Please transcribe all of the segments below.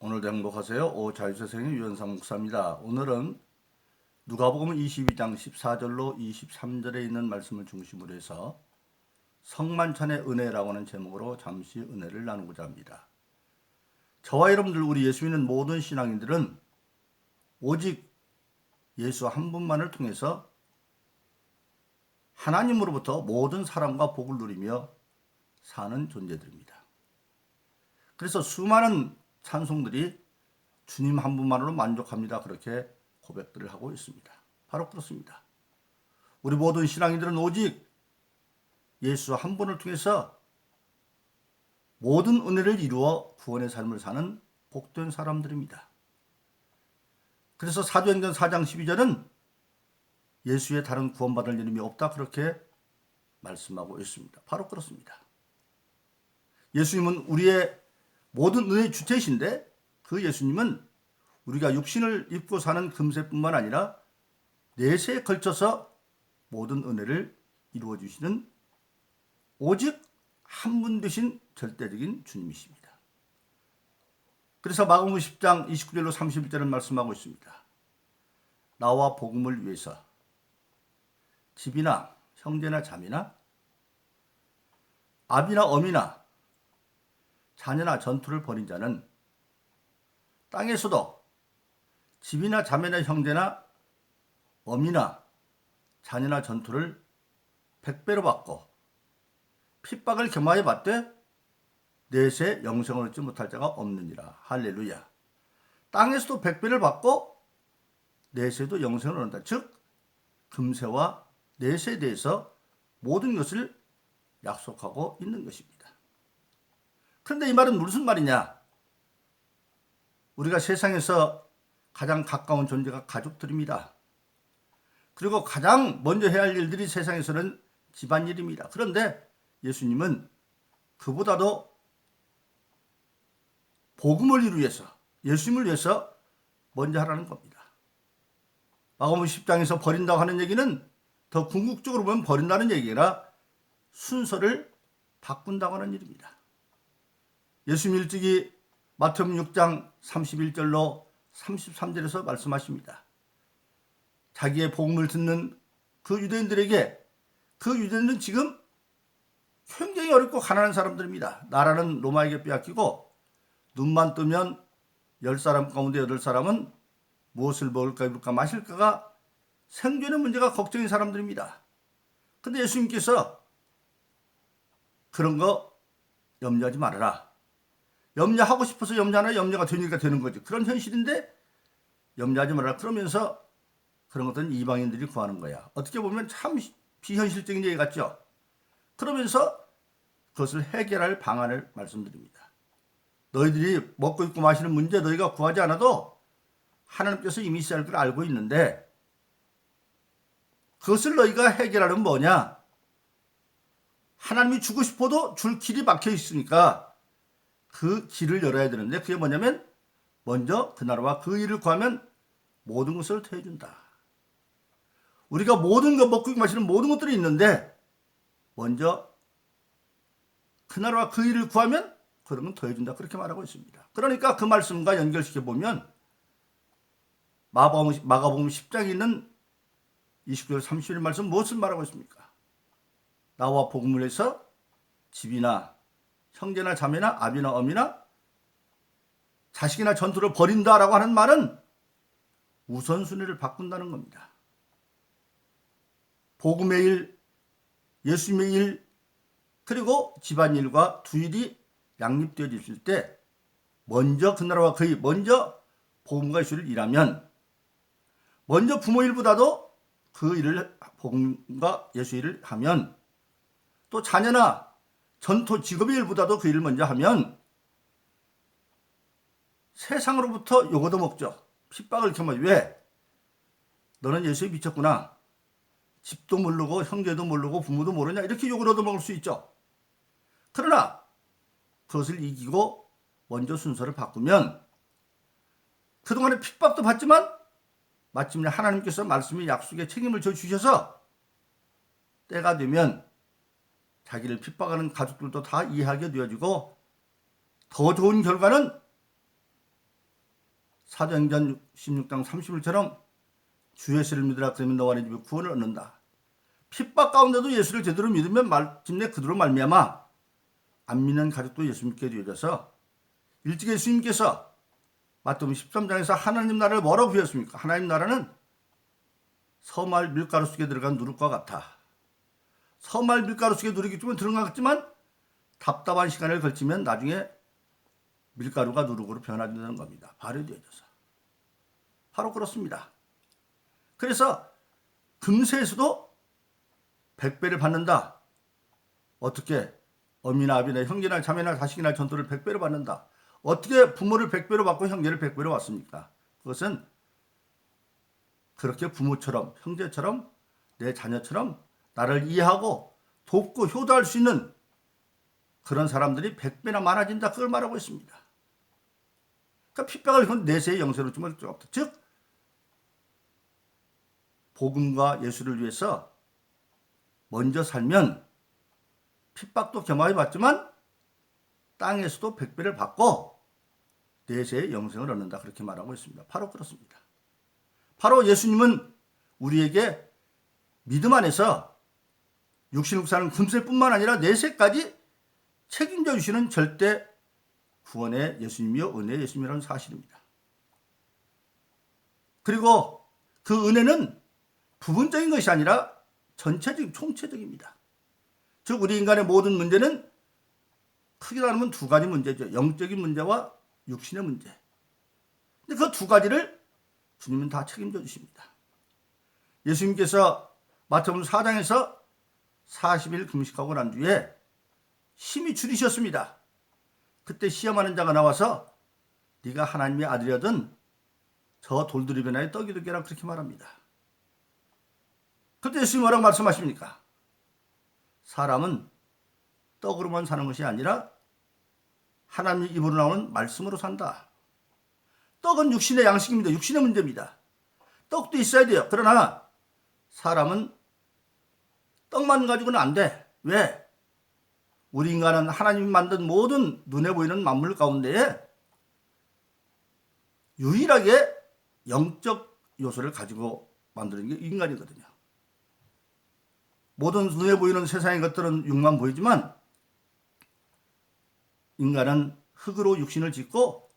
오늘도 행복하세요. 자유세상의 유현상 목사입니다. 오늘은 누가복음 22장 14절로 23절에 있는 말씀을 중심으로 해서 성만찬의 은혜라고 하는 제목으로 잠시 은혜를 나누고자 합니다. 저와 여러분들, 우리 예수 믿는 모든 신앙인들은 오직 예수 한 분만을 통해서 하나님으로부터 모든 사랑과 복을 누리며 사는 존재들입니다. 그래서 수많은 찬송들이 주님 한 분만으로 만족합니다, 그렇게 고백들을 하고 있습니다. 바로 그렇습니다. 우리 모든 신앙인들은 오직 예수 한 분을 통해서 모든 은혜를 이루어 구원의 삶을 사는 복된 사람들입니다. 그래서 사도행전 4장 12절은 예수의 다른 구원받을 이름이 없다, 그렇게 말씀하고 있습니다. 바로 그렇습니다. 예수님은 우리의 모든 은혜의 주체이신데, 그 예수님은 우리가 육신을 입고 사는 금세뿐만 아니라 내세에 걸쳐서 모든 은혜를 이루어 주시는 오직 한 분 되신 절대적인 주님이십니다. 그래서 마가복음 10장 29절로 31절은 말씀하고 있습니다. 나와 복음을 위해서 집이나 형제나 자매나 아비나 어미나 자녀나 전투를 벌인 자는 땅에서도 집이나 자매나 형제나 어미나 자녀나 전투를 100배로 받고 핍박을 겸하여 받되 내세 영생을 얻지 못할 자가 없느니라. 할렐루야. 땅에서도 100배를 받고 내세도 영생을 얻는다. 즉 금세와 내세에 대해서 모든 것을 약속하고 있는 것입니다. 그런데 이 말은 무슨 말이냐? 우리가 세상에서 가장 가까운 존재가 가족들입니다. 그리고 가장 먼저 해야 할 일들이 세상에서는 집안일입니다. 그런데 예수님은 그보다도 복음을 이루기 위해서, 예수님을 위해서 먼저 하라는 겁니다. 마가복음 10장에서 버린다고 하는 얘기는 더 궁극적으로 보면 버린다는 얘기가 아니라 순서를 바꾼다고 하는 일입니다. 예수님 일찍이 마태복음 6장 31절로 33절에서 말씀하십니다. 자기의 복음을 듣는 그 유대인들에게, 그 유대인들은 지금 굉장히 어렵고 가난한 사람들입니다. 나라는 로마에게 빼앗기고 눈만 뜨면 10사람 가운데 8사람은 무엇을 먹을까 입을까 마실까가 생존의 문제가 걱정인 사람들입니다. 근데 예수님께서 그런 거 염려하지 말아라. 염려하고 싶어서 염려하나 염려가 되니까 되는 거지. 그런 현실인데 염려하지 말아라. 그러면서 그런 것들은 이방인들이 구하는 거야. 어떻게 보면 참 비현실적인 얘기 같죠. 그러면서 그것을 해결할 방안을 말씀드립니다. 너희들이 먹고 입고 마시는 문제 너희가 구하지 않아도 하나님께서 이미 있어야 할 걸 알고 있는데, 그것을 너희가 해결하려면 뭐냐? 하나님이 주고 싶어도 줄 길이 막혀 있으니까 그 길을 열어야 되는데, 그게 뭐냐면 먼저 그 나라와 그 일을 구하면 모든 것을 더해준다. 우리가 모든 것, 먹고 마시는 모든 것들이 있는데 먼저 그 나라와 그 일을 구하면 그런 건 더해준다, 그렇게 말하고 있습니다. 그러니까 그 말씀과 연결시켜보면 마가복음 10장에 있는 29절 31절 말씀 무엇을 말하고 있습니까? 나와 복음을 해서 집이나 형제나 자매나 아비나 어미나 자식이나 전투를 벌인다라고 하는 말은 우선순위를 바꾼다는 겁니다. 복음의 일, 예수님의 일, 그리고 집안일과 두 일이 양립되어 있을 때 먼저 그 나라와 그 일, 먼저 복음과 예수를 일하면, 먼저 부모 일보다도 그 일을, 복음과 예수 일을 하면, 또 자녀나 전토 직업의 일보다도 그 일을 먼저 하면 세상으로부터 요거도 먹죠. 핍박을 겸하지. 왜? 너는 예수에 미쳤구나. 집도 모르고 형제도 모르고 부모도 모르냐, 이렇게 욕을 얻어먹을 수 있죠. 그러나 그것을 이기고 먼저 순서를 바꾸면 그동안에 핍박도 받지만 마침내 하나님께서 말씀의 약속에 책임을 져주셔서 때가 되면 자기를 핍박하는 가족들도 다 이해하게 되어지고 더 좋은 결과는 사도행전 16장 30절처럼 주 예수를 믿으라 그러면 너와 네 집에 구원을 얻는다. 핍박 가운데도 예수를 제대로 믿으면 마침내 그대로 말미암아 안 믿는 가족도 예수 믿게 되어져서 일찍 예수님께서 마태복음 13장에서 하나님 나라를 뭐라고 부였습니까? 하나님 나라는 서말 밀가루 속에 들어간 누룩과 같아. 서말 밀가루 속에 누룩이 좀 들어가겠지만 답답한 시간을 걸치면 나중에 밀가루가 누룩으로 변화된다는 겁니다. 발효되어져서. 바로 그렇습니다. 그래서 금세에서도 100배를 받는다. 어떻게? 어미나 아비나 형제나 자매나 자식이나 전도를 100배로 받는다. 어떻게 부모를 100배로 받고 형제를 100배로 받습니까? 그것은 그렇게 부모처럼 형제처럼 내 자녀처럼 나를 이해하고 돕고 효도할 수 있는 그런 사람들이 100배나 많아진다. 그걸 말하고 있습니다. 그러니까 핍박을 내세의 영세로 좀 없다. 즉 복음과 예수를 위해서 먼저 살면 핍박도 겸하게 받지만 땅에서도 100배를 받고 내세의 영생을 얻는다. 그렇게 말하고 있습니다. 바로 그렇습니다. 바로 예수님은 우리에게 믿음 안에서 육신을 사는 금세뿐만 아니라 내세까지 책임져 주시는 절대 구원의 예수님이요 은혜의 예수님이라는 사실입니다. 그리고 그 은혜는 부분적인 것이 아니라 전체적인 총체적입니다. 즉 우리 인간의 모든 문제는 크게 나누면 두 가지 문제죠. 영적인 문제와 육신의 문제. 근데 그 두 가지를 주님은 다 책임져 주십니다. 예수님께서 마태복음 4장에서 40일 금식하고 난 뒤에 심히 줄이셨습니다. 그때 시험하는 자가 나와서 네가 하나님의 아들이거든 저 돌들이 변하여 떡이 되게라 그렇게 말합니다. 그때 예수님이 뭐라고 말씀하십니까? 사람은 떡으로만 사는 것이 아니라 하나님의 입으로 나오는 말씀으로 산다. 떡은 육신의 양식입니다. 육신의 문제입니다. 떡도 있어야 돼요. 그러나 사람은 떡만 가지고는 안 돼. 왜? 우리 인간은 하나님이 만든 모든 눈에 보이는 만물 가운데에 유일하게 영적 요소를 가지고 만드는 게 인간이거든요. 모든 눈에 보이는 세상의 것들은 육만 보이지만 인간은 흙으로 육신을 짓고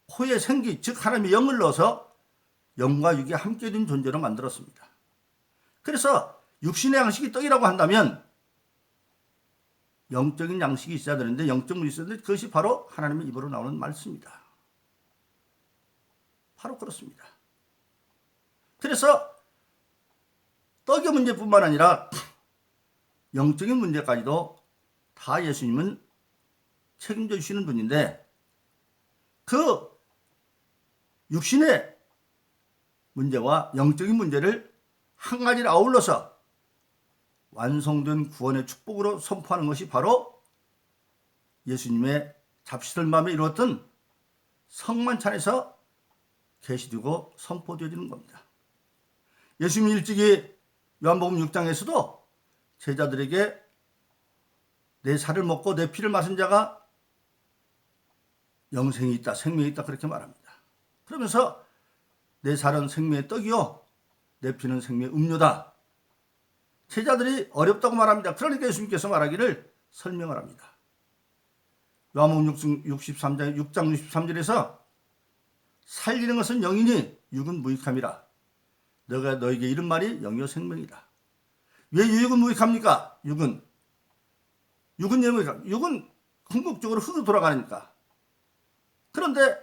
코에 생기, 즉 하나님의 영을 넣어서 영과 육이 함께 된 존재로 만들었습니다. 그래서 육신의 양식이 떡이라고 한다면 영적인 양식이 있어야 되는데 영적 물이 있어야 되는데 그것이 바로 하나님의 입으로 나오는 말씀입니다. 바로 그렇습니다. 그래서 떡의 문제뿐만 아니라 영적인 문제까지도 다 예수님은 책임져 주시는 분인데 그 육신의 문제와 영적인 문제를 한 가지를 아울러서 완성된 구원의 축복으로 선포하는 것이 바로 예수님의 잡시들 마음에 이루었던 성만찬에서 계시되고 선포되어지는 겁니다. 예수님이 일찍이 요한복음 6장에서도 제자들에게 내 살을 먹고 내 피를 마신 자가 영생이 있다, 생명이 있다 그렇게 말합니다. 그러면서 내 살은 생명의 떡이요 내 피는 생명의 음료다. 제자들이 어렵다고 말합니다. 그러니까 예수님께서 말하기를 설명을 합니다. 요한복음 63장 6장 63절에서 살리는 것은 영이니 육은 무익함이라. 내가 너에게 이른 말이 영이요 생명이다. 왜 육은 무익합니까? 육은 궁극적으로 흙으로 돌아가니까. 그런데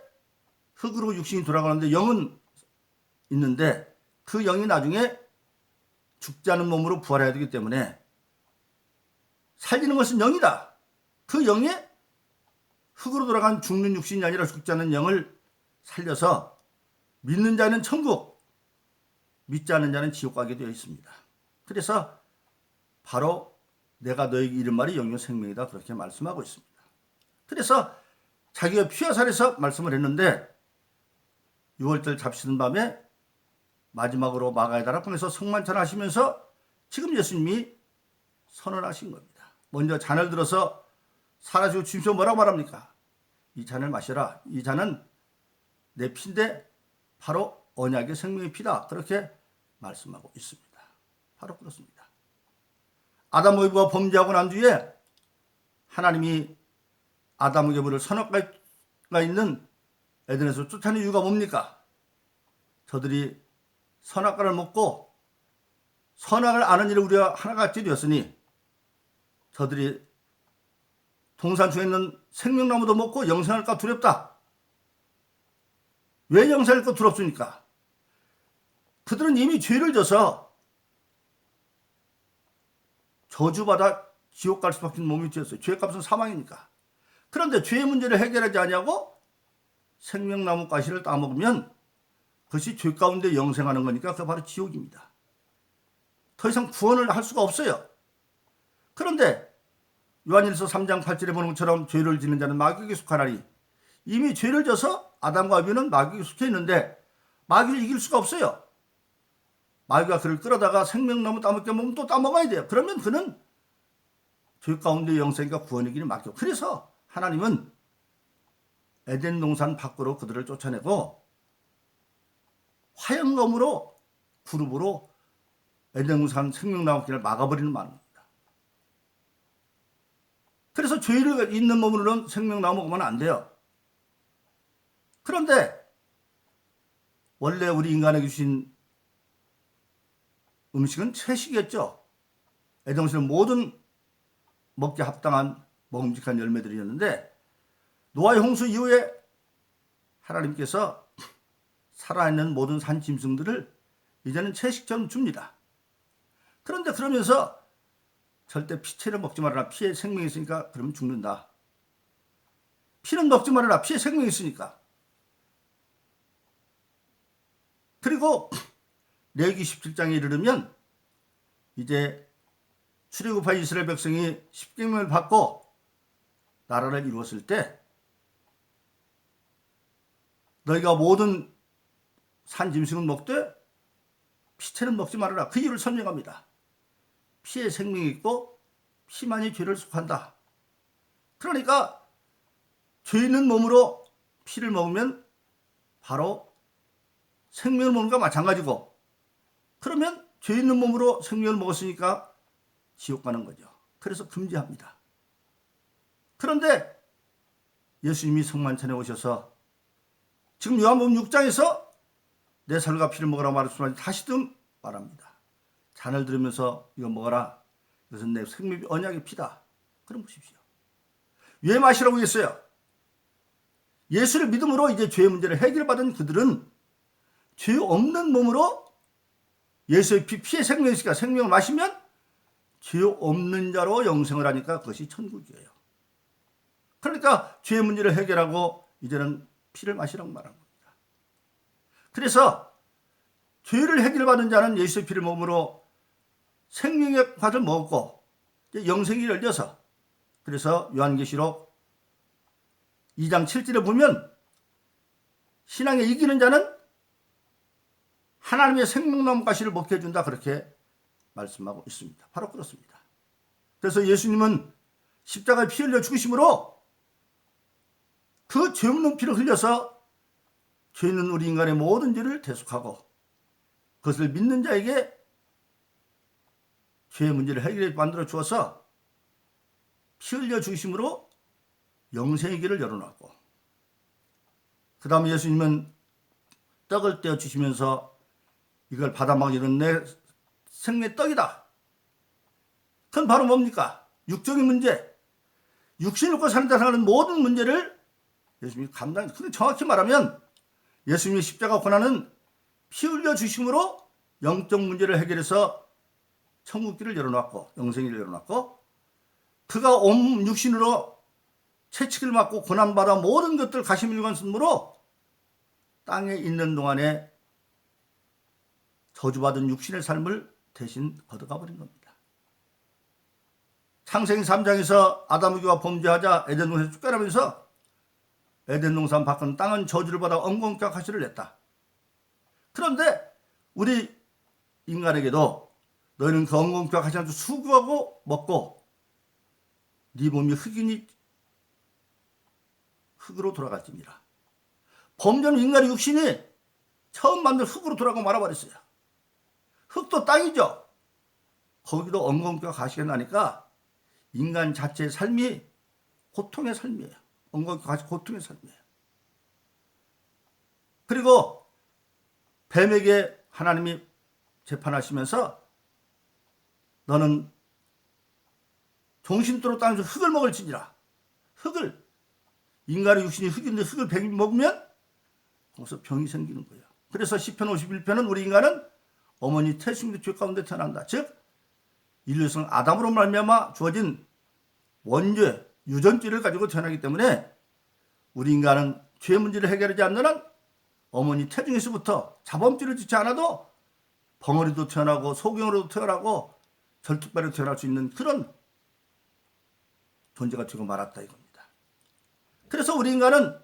흙으로 육신이 돌아가는데 영은 있는데 그 영이 나중에 죽지 않은 몸으로 부활해야 되기 때문에 살리는 것은 영이다. 그 영이 흙으로 돌아간 죽는 육신이 아니라 죽지 않은 영을 살려서 믿는 자는 천국, 믿지 않는 자는 지옥 가게 되어 있습니다. 그래서 바로 내가 너에게 이른 말이 영영 생명이다 그렇게 말씀하고 있습니다. 그래서 자기가 피와 살에서 말씀을 했는데 6월절 잡시는 밤에 마지막으로 마가의 다락방에서 성만찬 하시면서 지금 예수님이 선언하신 겁니다. 먼저 잔을 들어서 사라지고 주십시오 뭐라고 말합니까? 이 잔을 마셔라. 이 잔은 내 피인데 바로 언약의 생명의 피다. 그렇게 말씀하고 있습니다. 바로 그렇습니다. 아담과 이브가 범죄하고 난 뒤에 하나님이 아담과 이브를 선악과가 있는 에덴에서 쫓아낸 이유가 뭡니까? 저들이 선악과를 먹고 선악을 아는 일을 우리가 하나같이 되었으니 저들이 동산 중에 있는 생명나무도 먹고 영생할까 두렵다. 왜 영생할까 두렵습니까? 그들은 이미 죄를 져서 저주받아 지옥 갈 수밖에 없는 몸이 되었어요. 죄의 값은 사망이니까. 그런데 죄의 문제를 해결하지 아니하고 생명나무 가시를 따먹으면 그것이 죄 가운데 영생하는 거니까 그게 바로 지옥입니다. 더 이상 구원을 할 수가 없어요. 그런데 요한일서 3장 8절에 보는 것처럼 죄를 지는 자는 마귀에게 속하나니 이미 죄를 져서 아담과 이브는 마귀에게 속해 있는데 마귀를 이길 수가 없어요. 마귀가 그를 끌어다가 생명나무 따먹게 먹으면 또 따먹어야 돼요. 그러면 그는 죄 가운데 영생과 구원의 길을 막혀. 그래서 하나님은 에덴 동산 밖으로 그들을 쫓아내고 화염검으로 그룹으로 에덴 동산 생명나무 길을 막아버리는 말입니다. 그래서 죄를 있는 몸으로는 생명나무 먹으면 안 돼요. 그런데 원래 우리 인간에게 주신 음식은 채식이었죠. 에덴 동산은 모든 먹기 합당한 먹음직한 열매들이었는데 노아의 홍수 이후에 하나님께서 살아있는 모든 산 짐승들을 이제는 채식처럼 줍니다. 그런데 그러면서 절대 피채를 먹지 말아라. 피에 생명이 있으니까 그러면 죽는다. 피는 먹지 말아라. 피에 생명이 있으니까. 그리고 레위기 17장에 이르르면 이제 출애굽한 이스라엘 백성이 십계명을 받고 나라를 이루었을 때 너희가 모든 산 짐승은 먹되 피채는 먹지 말아라. 그 이유를 설명합니다. 피에 생명이 있고 피만이 죄를 속한다. 그러니까 죄 있는 몸으로 피를 먹으면 바로 생명을 먹는 것과 마찬가지고 그러면 죄 있는 몸으로 생명을 먹었으니까 지옥 가는 거죠. 그래서 금지합니다. 그런데 예수님이 성만찬에 오셔서 지금 요한복음 6장에서 내 살과 피를 먹으라 말씀하지 다시도 말합니다. 잔을 들으면서 이거 먹어라. 이것은 내 생명의 언약의 피다. 그럼 보십시오. 왜 마시라고 했어요? 예수를 믿음으로 이제 죄의 문제를 해결받은 그들은 죄 없는 몸으로 예수의 피에 생명이 있으니까 생명을 마시면 죄 없는 자로 영생을 하니까 그것이 천국이에요. 그러니까 죄의 문제를 해결하고 이제는 피를 마시라고 말한 겁니다. 그래서 죄를 해결받은 자는 예수의 피를 몸으로 생명의 과를 먹고 영생이 열려서 그래서 요한계시록 2장 7절에 보면 신앙에 이기는 자는 하나님의 생명나무 가시를 먹게 해준다 그렇게 말씀하고 있습니다. 바로 그렇습니다. 그래서 예수님은 십자가에 피 흘려 죽으심으로 그 죄 없는 피를 흘려서 죄 있는 우리 인간의 모든 죄를 대속하고 그것을 믿는 자에게 죄의 문제를 해결해 만들어 주어서 피 흘려 죽으심으로 영생의 길을 열어놨고 그 다음에 예수님은 떡을 떼어 주시면서 이걸 받아 먹이는 내 생명의 떡이다. 그건 바로 뭡니까? 육적인 문제. 육신을 갖고 사는 모든 문제를 예수님이 근데 정확히 말하면 예수님이 십자가 고난은 피 흘려 주심으로 영적 문제를 해결해서 천국길을 열어놨고 영생을 열어놨고 그가 온 육신으로 채찍을 맞고 고난받아 모든 것들 가시밀관심으로 땅에 있는 동안에 저주받은 육신의 삶을 대신 걷어가 버린 겁니다. 창세기 3장에서 아담과 범죄하자 에덴 동산에서 쫓겨나면서 에덴 동산 밖은 땅은 저주를 받아 엉겅퀴 가시를 냈다. 그런데 우리 인간에게도 너희는 그 엉겅퀴 가시를 수고하고 먹고 네 몸이 흙이니 흙으로 돌아갈지니라. 범죄는 인간의 육신이 처음 만든 흙으로 돌아가고 말아버렸어요. 흙도 땅이죠. 거기도 엉겅퀴가 가시가 나니까 인간 자체의 삶이 고통의 삶이에요. 엉겅퀴가 가시 고통의 삶이에요. 그리고 뱀에게 하나님이 재판하시면서 너는 종신토록 땅에서 흙을 먹을지니라. 흙을, 인간의 육신이 흙인데 흙을 뱀이 먹으면 거기서 병이 생기는 거예요. 그래서 시편 51편은 우리 인간은 어머니 태중의 죄 가운데 태어난다. 즉 인류성 아담으로 말미암아 주어진 원죄, 유전죄를 가지고 태어나기 때문에 우리 인간은 죄 문제를 해결하지 않는 한 어머니 태중에서부터 자범죄를 짓지 않아도 벙어리도 태어나고 소경으로도 태어나고 절뚝발로 태어날 수 있는 그런 존재가 되고 말았다 이겁니다. 그래서 우리 인간은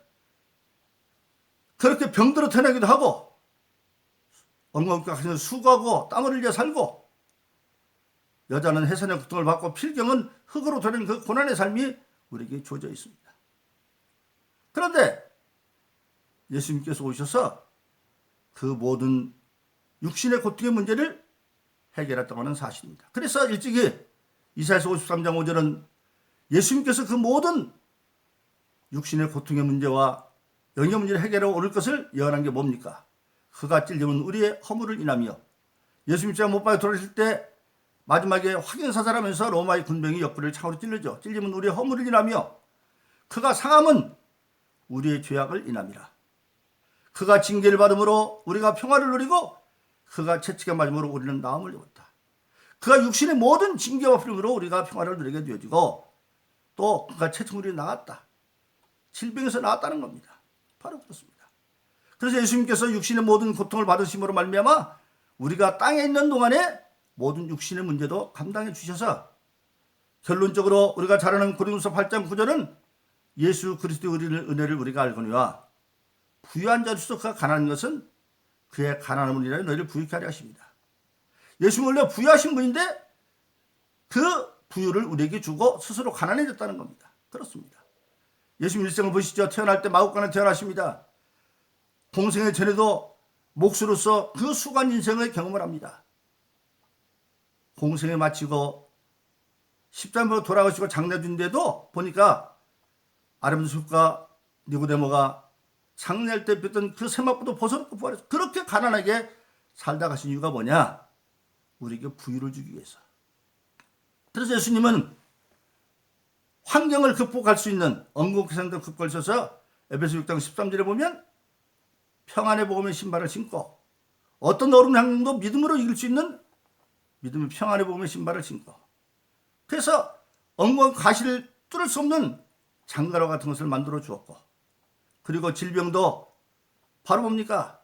그렇게 병들어 태어나기도 하고 엉겅퀴가 가시는 수고하고 땀을 흘려 살고 여자는 해산의 고통을 받고 필경은 흙으로 되는 그 고난의 삶이 우리에게 주어져 있습니다. 그런데 예수님께서 오셔서 그 모든 육신의 고통의 문제를 해결했다고 하는 사실입니다. 그래서 일찍이 이사야서 53장 5절은 예수님께서 그 모든 육신의 고통의 문제와 영의 문제를 해결하고 오를 것을 예언한 게 뭡니까? 그가 찔림은 우리의 허물을 인하며 예수님께서 못 박혀 돌아오실 때 마지막에 확인사살하면서 로마의 군병이 옆구리를 창으로 찔르죠. 찔림은 우리의 허물을 인하며 그가 상함은 우리의 죄악을 인함이라. 그가 징계를 받음으로 우리가 평화를 누리고 그가 채찍에 맞음으로 우리는 나음을 입었다. 그가 육신의 모든 징계와 풀림으로 우리가 평화를 누리게 되어지고 또 그가 채찍물이 나았다. 질병에서 나았다는 겁니다. 바로 그렇습니다. 그래서 예수님께서 육신의 모든 고통을 받으심으로 말미암아 우리가 땅에 있는 동안에 모든 육신의 문제도 감당해 주셔서 결론적으로 우리가 잘 아는 고린도서 8장 9절은 예수 그리스도의 은혜를 우리가 알거니와 부유한 자로서 그가 가난한 것은 그의 가난함을 인하여 너희를 부유케 하려 하십니다. 예수는 원래 부유하신 분인데 그 부유를 우리에게 주고 스스로 가난해졌다는 겁니다. 그렇습니다. 예수님 일생을 보시죠. 태어날 때 마구간에 태어나십니다. 공생의 전에도 목수로서 그 수고한 인생의 경험을 합니다. 공생을 마치고 십자가로 돌아가시고 장례준데도 보니까 아름수가 니고데모가 장례할 때 뵀던 그 세마포도 벗어놓고 부활해서 그렇게 가난하게 살다 가신 이유가 뭐냐? 우리에게 부유를 주기 위해서. 그래서 예수님은 환경을 극복할 수 있는 엉겅퀴 상태를 극복하셔서 에베소 6장 13절에 보면 평안의 복음의 신발을 신고 어떤 어려운 환경도 믿음으로 이길 수 있는 믿음의 평안의 복음의 신발을 신고 그래서 엉겅퀴 가시를 뚫을 수 없는 장가로 같은 것을 만들어 주었고 그리고 질병도 바로 뭡니까?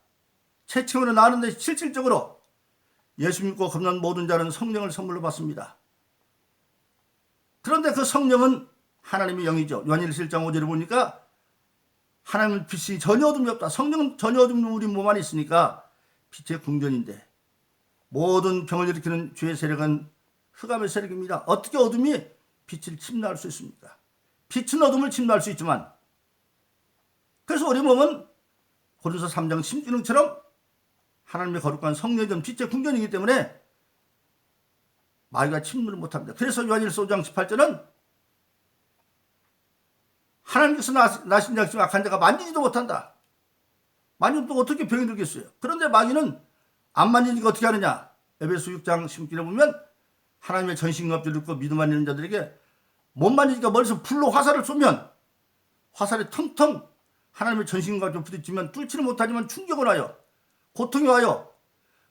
채침으로 나는데 실질적으로 예수 믿고 겁난 모든 자는 성령을 선물로 받습니다. 그런데 그 성령은 하나님의 영이죠. 요한일서 1장 5절에 보니까 하나님은 빛이 전혀 어둠이 없다. 성령은 전혀 어둠이 우리 몸 안에 있으니까 빛의 궁전인데 모든 병을 일으키는 죄의 세력은 흑암의 세력입니다. 어떻게 어둠이 빛을 침노할 수 있습니까? 빛은 어둠을 침노할 수 있지만 그래서 우리 몸은 고린도서 3장 심기능처럼 하나님의 거룩한 성령이 된 빛의 궁전이기 때문에 마귀가 침노를 못합니다. 그래서 요한일서 5장 18절은 하나님께서 나신 자식 악한 자가 만지지도 못한다. 만지면 또 어떻게 병이 들겠어요? 그런데 마귀는 안 만지니까 어떻게 하느냐? 에베소 6장 16절에 보면 하나님의 전신갑주를 입고 믿음 안 있는 자들에게 못 만지니까 멀리서 불로 화살을 쏘면 화살이 텅텅 하나님의 전신갑주에 부딪히면 뚫지는 못하지만 충격을 와요. 고통이 와요.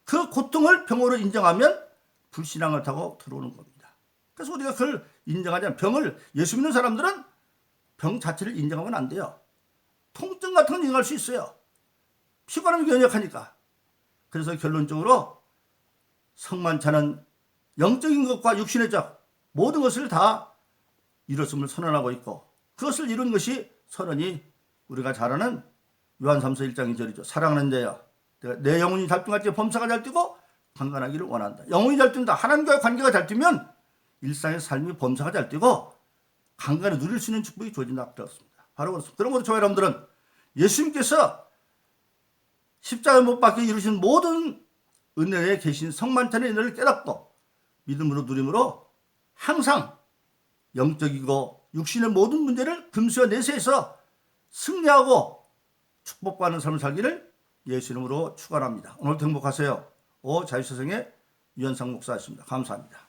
그 고통을 병으로 인정하면 불신앙을 타고 들어오는 겁니다. 그래서 우리가 그걸 인정하지 않으면 병을 예수 믿는 사람들은 병 자체를 인정하면 안 돼요. 통증 같은 건 인정할 수 있어요. 피곤함이 연약하니까. 그래서 결론적으로 성만찬은 영적인 것과 육신의 적 모든 것을 다 이뤘음을 선언하고 있고 그것을 이룬 것이 선언이 우리가 잘 아는 요한 3서 1장 2절이죠. 사랑하는 자야 내 영혼이 잘 뛴같이 범사가 잘 뛰고 강건하기를 원한다. 영혼이 잘 뛴다. 하나님과의 관계가 잘 뛰면 일상의 삶이 범사가 잘 뛰고 강건히 누릴 수 있는 축복이 주어진다. 그렇습니다. 바로 그렇습니다. 그러므로 저와 여러분들은 예수님께서 십자가에 못 박혀 이루신 모든 은혜에 계신 성만찬의 은혜를 깨닫고 믿음으로 누림으로 항상 영적이고 육신의 모든 문제를 금수와 내세에서 승리하고 축복받는 삶을 살기를 예수 이름으로 축원합니다. 오늘도 행복하세요. 자유세상의 유현상 목사였습니다. 감사합니다.